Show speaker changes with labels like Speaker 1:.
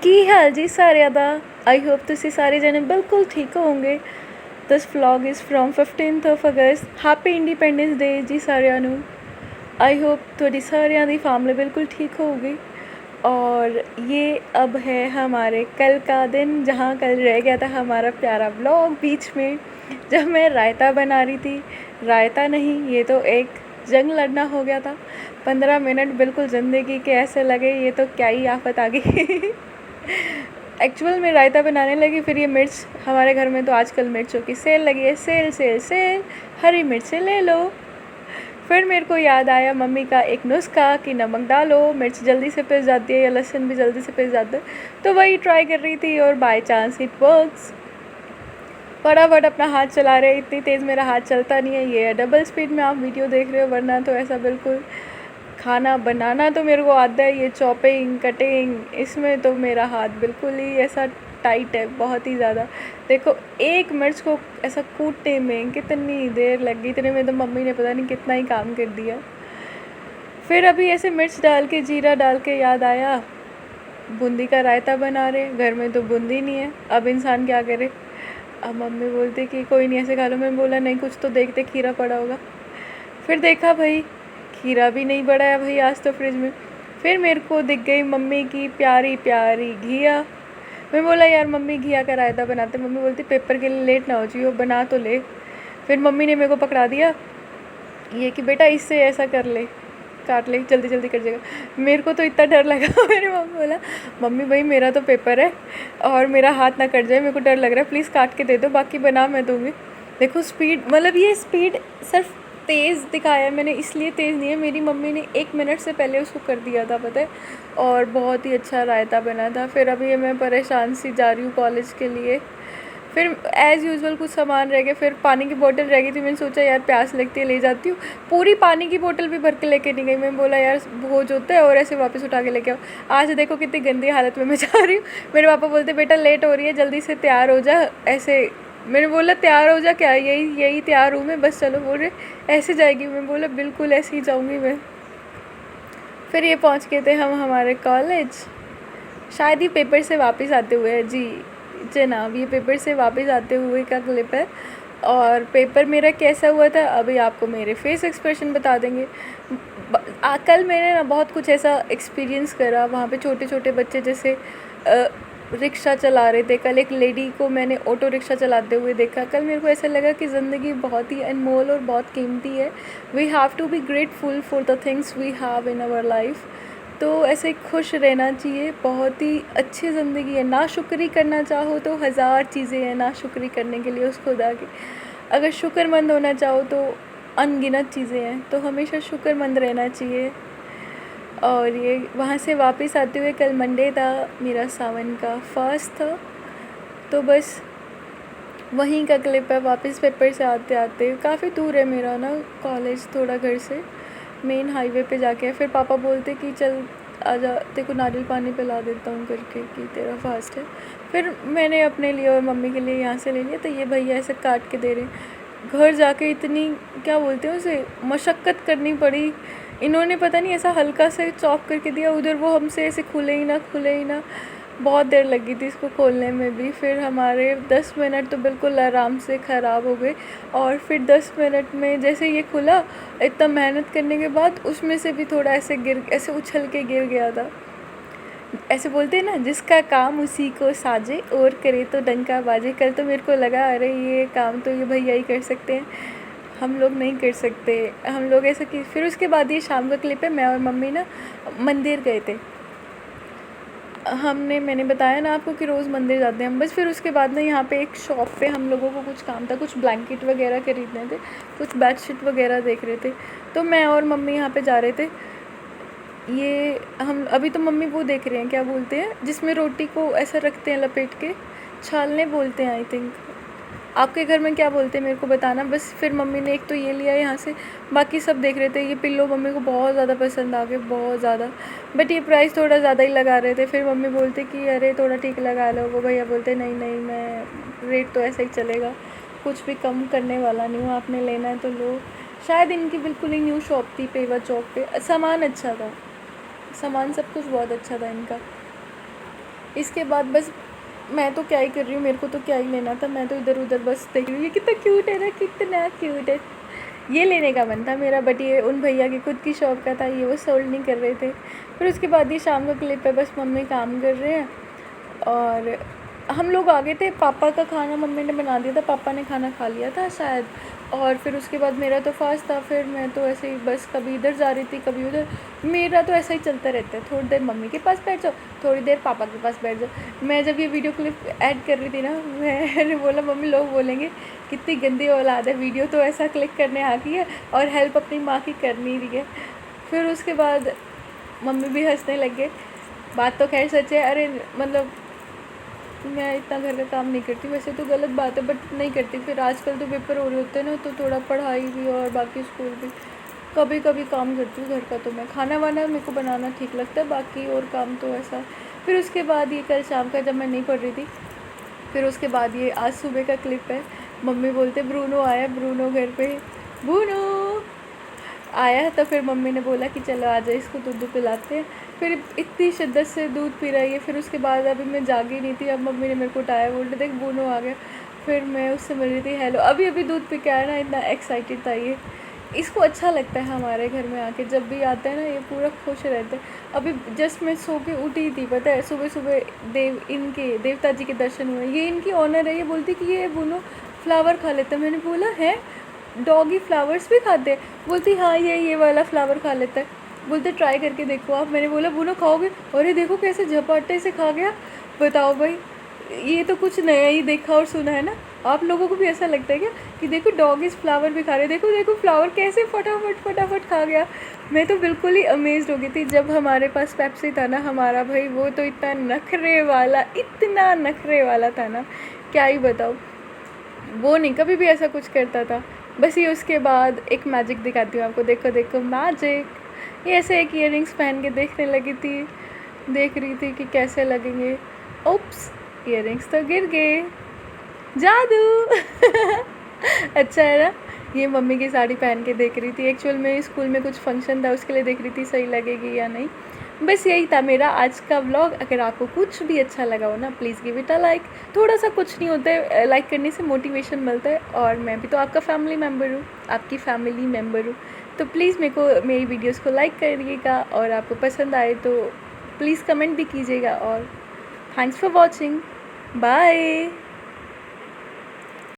Speaker 1: ਕੀ ਹਾਲ ਜੀ ਸਾਰਿਆਂ ਦਾ। I hope ਤੁਸੀਂ ਸਾਰੇ ਜਣੇ ਬਿਲਕੁਲ ਠੀਕ ਹੋਵੋਗੇ। This vlog is from 15th of अगस्त। हैप्पी इंडिपेंडेंस डे जी सारिਆਂ ਨੂੰ। आई होप थोड़ी सारिਆਂ ਦੀ फैमिली बिल्कुल ठीक होगी। और ये अब है हमारे कल का दिन, जहाँ कल रह गया था हमारा प्यारा व्लॉग बीच में, जब मैं रायता बना रही थी। रायता नहीं, ये तो एक जंग लड़ना हो गया था। 15 मिनट बिल्कुल ज़िंदगी के ऐसे लगे ये तो क्या ही आफत आ गई। एक्चुअल में रायता बनाने लगी, फिर ये मिर्च, हमारे घर में तो आजकल मिर्चों की सेल लगी है, सेल सेल सेल, हरी मिर्चें ले लो। फिर मेरे को याद आया मम्मी का एक नुस्खा कि नमक डालो, मिर्च जल्दी से पिस जाती है या लहसुन भी जल्दी से पिस जाता है, तो वही ट्राई कर रही थी और बाय चांस इट वर्क्स। फटाफट अपना हाथ चला रहे, इतनी तेज़ मेरा हाथ चलता नहीं है, ये डबल स्पीड में आप वीडियो देख रहे हो, वरना तो ऐसा बिल्कुल। खाना बनाना तो मेरे को आता है, ये चॉपिंग कटिंग इसमें तो मेरा हाथ बिल्कुल ही ऐसा टाइट है, बहुत ही ज़्यादा। देखो एक मिर्च को ऐसा कूटने में कितनी देर लग गई, इतने में तो मम्मी ने पता नहीं कितना ही काम कर दिया। फिर अभी ऐसे मिर्च डाल के जीरा डाल के याद आया बूंदी का रायता बना रहे, घर में तो बूंदी नहीं है, अब इंसान क्या करे। अब मम्मी बोलती कि कोई नहीं ऐसे खा लो, मैं बोला नहीं कुछ तो देखते खीरा पड़ा होगा। फिर देखा भाई खीरा भी नहीं पड़ा है भाई आज तो फ्रिज में। फिर मेरे को दिख गई मम्मी की प्यारी प्यारी घिया। मैं बोला यार मम्मी घिया का रायता बनाते, मम्मी बोलती पेपर के लिए लेट ना हो जियो, बना तो ले। फिर मम्मी ने मेरे को पकड़ा दिया ये कि बेटा इससे ऐसा कर ले, काट ले, जल्दी जल्दी कर जाएगा। मेरे को तो इतना डर लगा। मेरी मम्मी बोला मम्मी भाई मेरा तो पेपर है और मेरा हाथ ना कट जाए, मेरे को डर लग रहा है, प्लीज़ काट के दे दो, बाकी बना मैं दूँगी। देखो स्पीड, मतलब ये स्पीड सिर्फ तेज़ दिखाया मैंने, इसलिए तेज़ नहीं है, मेरी मम्मी ने 1 मिनट से पहले उसको कर दिया था पता है, और बहुत ही अच्छा रायता बना था। फिर अभी मैं परेशान सी जा रही हूँ कॉलेज के लिए। फिर एज़ यूजुअल कुछ सामान रह गए, फिर पानी की बोतल रह गई थी, मैंने सोचा यार प्यास लगती है ले जाती हूँ, पूरी पानी की बोतल भी भर के लेके नहीं गई। मैं बोला यार बोझ होता है और ऐसे वापस उठा के लेके आओ। आज देखो कितनी गंदी हालत में मैं जा रही हूँ। मेरे पापा बोलते बेटा लेट हो रही है, जल्दी से तैयार हो जा। ऐसे मैंने बोला तैयार हो जा क्या, यही तैयार हूँ मैं, बस चलो। बोल रहे ऐसे जाएगी, मैं बोला बिल्कुल ऐसे ही जाऊँगी मैं। फिर ये पहुँच गए थे हम हमारे कॉलेज, शायद ये पेपर से वापस आते हुए जी जनाब, ये पेपर से वापस आते हुए का क्लिप है। और पेपर मेरा कैसा हुआ था अभी आपको मेरे फेस एक्सप्रेशन बता देंगे। कल मैंने ना बहुत कुछ ऐसा एक्सपीरियंस करा, वहाँ पे छोटे छोटे बच्चे जैसे रिक्शा चला रहे थे, कल एक लेडी को मैंने ऑटो रिक्शा चलाते हुए देखा। कल मेरे को ऐसा लगा कि ज़िंदगी बहुत ही अनमोल और बहुत कीमती है। We have to be grateful for the things we have in our life. तो ऐसे खुश रहना चाहिए, बहुत ही अच्छी ज़िंदगी है। ना शुक्री करना चाहो तो हज़ार चीज़ें हैं ना शुक्री करने के लिए उस खुदा की। अगर शुक्रमंद होना चाहो तो अनगिनत चीज़ें हैं, तो हमेशा शुक्रमंद रहना चाहिए। और ये वहाँ से वापस आते हुए कल मंडे था, मेरा सावन का फर्स्ट था, तो बस वहीं का क्लिप है। वापस पेपर से आते आते, काफ़ी दूर है मेरा ना कॉलेज थोड़ा घर से, मेन हाईवे पे जाके। फिर पापा बोलते कि चल आजा तेरे को नारियल पानी पिला देता हूँ करके कि तेरा फास्ट है। फिर मैंने अपने लिए और मम्मी के लिए यहाँ से ले लिया, तो ये भैया ऐसे काट के दे रहे हैं। घर जाके इतनी क्या बोलते हैं उसे मशक्क़त करनी पड़ी, इन्होंने पता नहीं ऐसा हल्का से चॉप करके दिया, उधर वो हमसे ऐसे खुले ही ना, बहुत देर लगी थी इसको खोलने में भी। फिर हमारे 10 मिनट तो बिल्कुल आराम से ख़राब हो गए। और फिर 10 मिनट में जैसे ये खुला, इतना मेहनत करने के बाद उसमें से भी थोड़ा ऐसे उछल के गिर गया था। ऐसे बोलते हैं ना जिसका काम उसी को साजे और करे तो डंका बाजे। कल तो मेरे को लगा अरे ये काम तो ये भैया ही कर सकते हैं, हम लोग नहीं कर सकते। हम लोग ऐसा कि फिर उसके बाद ये शाम का क्लिप है, मैं और मम्मी ना मंदिर गए थे। मैंने बताया ना आपको कि रोज़ मंदिर जाते हैं हम। बस फिर उसके बाद ना यहाँ पे एक शॉप पे हम लोगों को कुछ काम था, कुछ ब्लैंकेट वगैरह खरीदने थे, कुछ बेडशीट वगैरह देख रहे थे, तो मैं और मम्मी यहाँ पे जा रहे थे। ये हम अभी तो मम्मी वो देख रहे हैं क्या बोलते हैं जिसमें रोटी को ऐसा रखते हैं लपेट के, छालने बोलते हैं आई थिंक। आपके घर में क्या बोलते हैं मेरे को बताना। बस फिर मम्मी ने एक तो ये लिया यहाँ से, बाकी सब देख रहे थे। ये पिल्लो मम्मी को बहुत ज़्यादा पसंद आ गए, बहुत ज़्यादा, बट ये प्राइस थोड़ा ज़्यादा ही लगा रहे थे। फिर मम्मी बोलते कि अरे थोड़ा ठीक लगा लो, वो भैया बोलते नहीं नहीं मैं रेट तो ऐसा ही चलेगा, कुछ भी कम करने वाला नहीं हूँ, आपने लेना है तो लो। शायद इनकी बिल्कुल ही न्यू शॉप थी पेवा चौक पे, सामान अच्छा था, सामान सब कुछ बहुत अच्छा था इनका। इसके बाद बस मैं तो क्या ही कर रही हूँ, मेरे को तो क्या ही लेना था, मैं तो इधर उधर बस देख रही हूँ ये कितना क्यूट है ना, कितना क्यूट है। ये लेने का मन था मेरा, बट ये उन भैया की खुद की शॉप का था, ये वो सोल्ड नहीं कर रहे थे। फिर उसके बाद ये शाम का क्लिप है, बस मम्मी काम कर रहे हैं और हम लोग आ गए थे। पापा का खाना मम्मी ने बना दिया था, पापा ने खाना खा लिया था शायद। और फिर उसके बाद मेरा तो फास्ट था, फिर मैं तो ऐसे ही बस कभी इधर जा रही थी कभी उधर, मेरा तो ऐसा ही चलता रहता है। थोड़ी देर मम्मी के पास बैठ जाओ, थोड़ी देर पापा के पास बैठ जाओ। मैं जब ये वीडियो क्लिप ऐड कर रही थी ना, मैंने बोला मम्मी लोग बोलेंगे कितनी गंदी औलाद है, वीडियो तो ऐसा क्लिक करने आ गई है और हेल्प अपनी माँ की कर नहीं रही है। फिर उसके बाद मम्मी भी हंसने लग गए। बात तो खैर सच है, अरे मतलब मैं इतना घर का काम नहीं करती, वैसे तो गलत बात है बट नहीं करती। फिर आजकल तो पेपर हो रहे होते हैं ना, तो थोड़ा पढ़ाई भी और बाकी स्कूल भी, कभी कभी काम करती हूँ घर का। तो मैं खाना वाना मेरे को बनाना ठीक लगता है, बाकी और काम तो ऐसा। फिर उसके बाद ये कल शाम का जब मैं नहीं पढ़ रही थी, फिर उसके बाद ये आज सुबह का क्लिप है। मम्मी बोलते ब्रूनो आया, ब्रूनो घर पे, ब्रूनो आया। तो फिर मम्मी ने बोला कि चलो आ जाए, इसको दूध पिलाते हैं। फिर इतनी शिद्दत से दूध पी रही है। फिर उसके बाद अभी मैं जागी नहीं थी, अब मम्मी ने मेरे को उठाया, बोलते देख बूनो आ गया। फिर मैं उससे मिल रही थी, हेलो, अभी अभी दूध पी के आया ना, इतना एक्साइटेड था ये। इसको अच्छा लगता है हमारे घर में आके, जब भी आता है ना ये पूरा खुश रहता है। अभी जस्ट मैं सो के उठी थी, पता है, सुबह सुबह इनके देवता जी के दर्शन हुए। ये इनकी ऑनर है, ये बोलती कि ये बूनो फ्लावर खा लेता है। मैंने बोला है डॉगी फ्लावर्स भी खाते हैं? बोलती हाँ ये वाला फ्लावर खा लेता है। बोलते ट्राई करके देखो आप। मैंने बोला बूनो खाओगे? अरे देखो कैसे झपाटे से खा गया। बताओ भाई, ये तो कुछ नया ही देखा और सुना है ना। आप लोगों को भी ऐसा लगता है क्या कि देखो डॉग इस फ्लावर भी खा रहे, देखो देखो फ्लावर कैसे फटाफट फटाफट खा गया। मैं तो बिल्कुल ही अमेज्ड हो गई थी जब हमारे पास पेप्सी था ना हमारा भाई, वो तो इतना नखरे वाला था ना, क्या ही बताओ। वो नहीं कभी भी ऐसा कुछ करता था। बस ये उसके बाद एक मैजिक दिखाती हूँ आपको, देखो देखो मैजिक। ये ऐसे एक ईयरिंग्स पहन के देखने लगी थी, देख रही थी कि कैसे लगेंगे। ओप्स, ईयरिंग्स तो गिर गए, जादू। अच्छा है ना। ये मम्मी की साड़ी पहन के देख रही थी, एक्चुअल में स्कूल में कुछ फंक्शन था उसके लिए देख रही थी सही लगेगी या नहीं। बस यही था मेरा आज का व्लॉग। अगर आपको कुछ भी अच्छा लगा हो ना, please give it a like. थोड़ा सा कुछ नहीं होता है, लाइक करने से मोटिवेशन मिलता है। और मैं भी तो आपका फैमिली मेम्बर हूँ, आपकी फैमिली मेम्बर हूँ। तो प्लीज़ मेरे को मेरी वीडियोज़ को लाइक करिएगा, और आपको पसंद आए तो प्लीज़ कमेंट भी कीजिएगा। और थैंक्स फॉर वॉचिंग, बाय।